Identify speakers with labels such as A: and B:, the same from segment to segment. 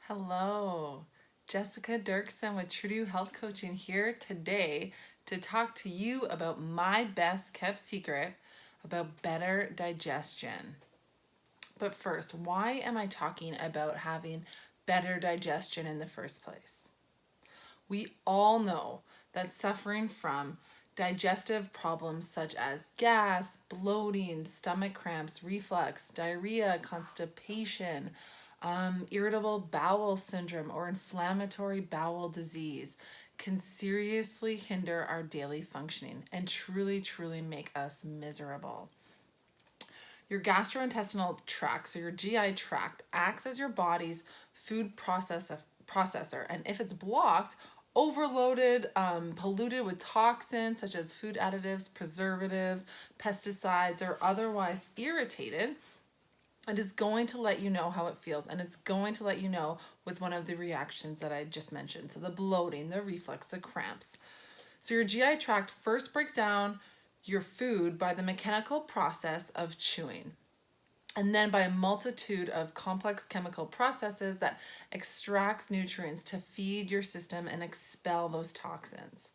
A: Hello, Jessica Dirksen with True to You Health Coaching here today to talk to you about my best kept secret about better digestion. But first, why am I talking about having better digestion in the first place? We all know that suffering from digestive problems such as gas, bloating, stomach cramps, reflux, diarrhea, constipation, irritable bowel syndrome, or inflammatory bowel disease can seriously hinder our daily functioning and truly make us miserable. Your gastrointestinal tract, so your GI tract, acts as your body's food processor, and if it's blocked, overloaded, polluted with toxins such as food additives, preservatives, pesticides, or otherwise irritated, it is going to let you know how it feels, and it's going to let you know with one of the reactions that I just mentioned. So the bloating, the reflux, the cramps. So your GI tract first breaks down your food by the mechanical process of chewing, and then by a multitude of complex chemical processes that extracts nutrients to feed your system and expel those toxins.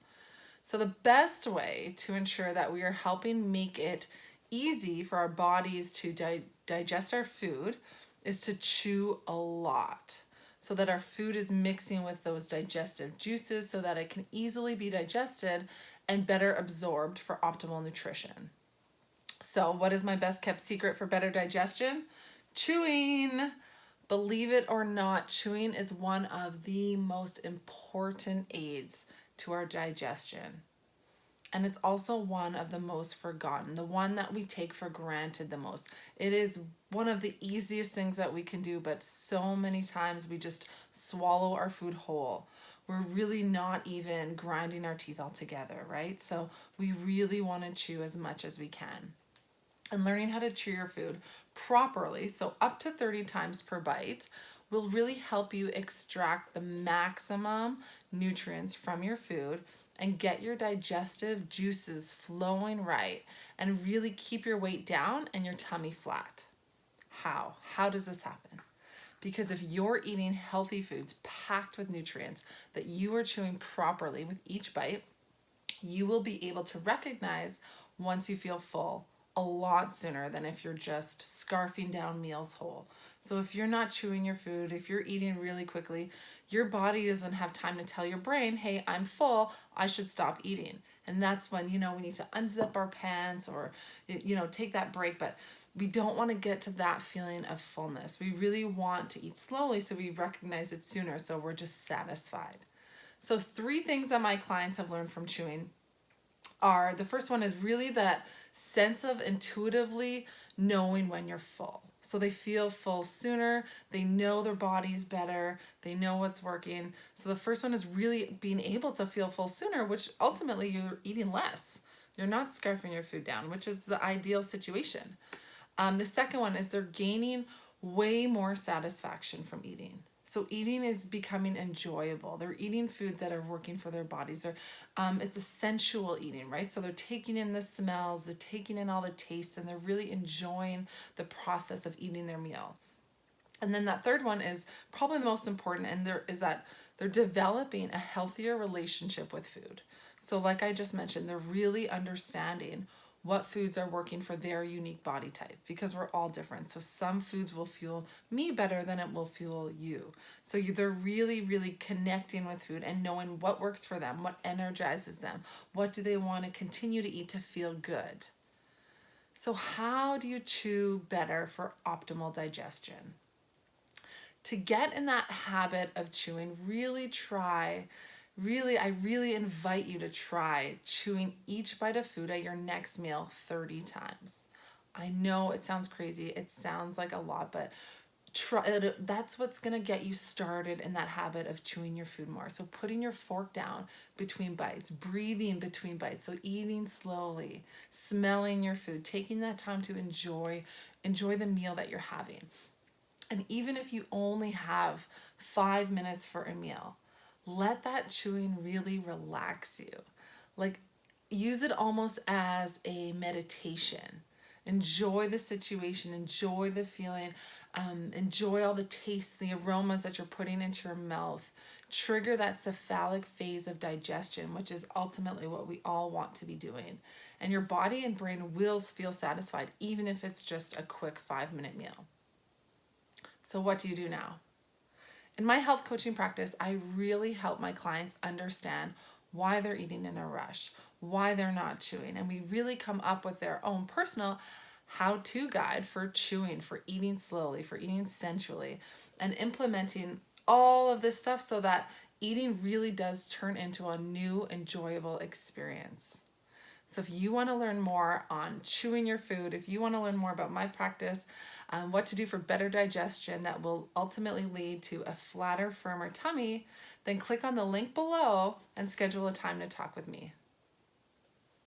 A: So the best way to ensure that we are helping make it easy for our bodies to digest our food is to chew a lot, so that our food is mixing with those digestive juices so that it can easily be digested and better absorbed for optimal nutrition. So, what is my best kept secret for better digestion? Chewing. Believe it or not, chewing is one of the most important aids to our digestion. And it's also one of the most forgotten, the one that we take for granted the most. It is one of the easiest things that we can do, but so many times we just swallow our food whole. We're really not even grinding our teeth all together, right? So we really want to chew as much as we can. And learning how to chew your food properly, so up to 30 times per bite, will really help you extract the maximum nutrients from your food and get your digestive juices flowing right and really keep your weight down and your tummy flat. How? How does this happen? Because if you're eating healthy foods packed with nutrients that you are chewing properly with each bite, you will be able to recognize once you feel full a lot sooner than if you're just scarfing down meals whole. So if you're not chewing your food, if you're eating really quickly, your body doesn't have time to tell your brain, hey, I'm full, I should stop eating. And that's when, we need to unzip our pants or, take that break. But we don't want to get to that feeling of fullness. We really want to eat slowly so we recognize it sooner, so we're just satisfied. So 3 things that my clients have learned from chewing are, the first one is really that sense of intuitively knowing when you're full. So they feel full sooner, they know their body's better, they know what's working. So the first one is really being able to feel full sooner, which ultimately you're eating less. You're not scarfing your food down, which is the ideal situation. The second one is they're gaining way more satisfaction from eating. So eating is becoming enjoyable. They're eating foods that are working for their bodies. It's a sensual eating, right? So they're taking in the smells, they're taking in all the tastes, and they're really enjoying the process of eating their meal. And then that third one is probably the most important, and they're developing a healthier relationship with food. So like I just mentioned, they're really understanding what foods are working for their unique body type, because we're all different. So some foods will fuel me better than it will fuel you. So they're really connecting with food and knowing what works for them, what energizes them, what do they want to continue to eat to feel good. So how do you chew better for optimal digestion? To get in that habit of chewing, I really invite you to try chewing each bite of food at your next meal 30 times. I know it sounds crazy, it sounds like a lot, but that's what's going to get you started in that habit of chewing your food more. So putting your fork down between bites, breathing between bites, so eating slowly, smelling your food, taking that time to enjoy the meal that you're having. And even if you only have 5 minutes for a meal, let that chewing really relax you. Like, use it almost as a meditation. Enjoy the situation, enjoy the feeling Enjoy all the tastes, the aromas that you're putting into your mouth. Trigger that cephalic phase of digestion, which is ultimately what we all want to be doing. And your body and brain will feel satisfied, even if it's just a quick 5-minute meal. So, what do you do now? In my health coaching practice, I really help my clients understand why they're eating in a rush, why they're not chewing, and we really come up with their own personal how-to guide for chewing, for eating slowly, for eating sensually, and implementing all of this stuff so that eating really does turn into a new, enjoyable experience. So if you want to learn more on chewing your food, if you want to learn more about my practice, what to do for better digestion that will ultimately lead to a flatter, firmer tummy, then click on the link below and schedule a time to talk with me.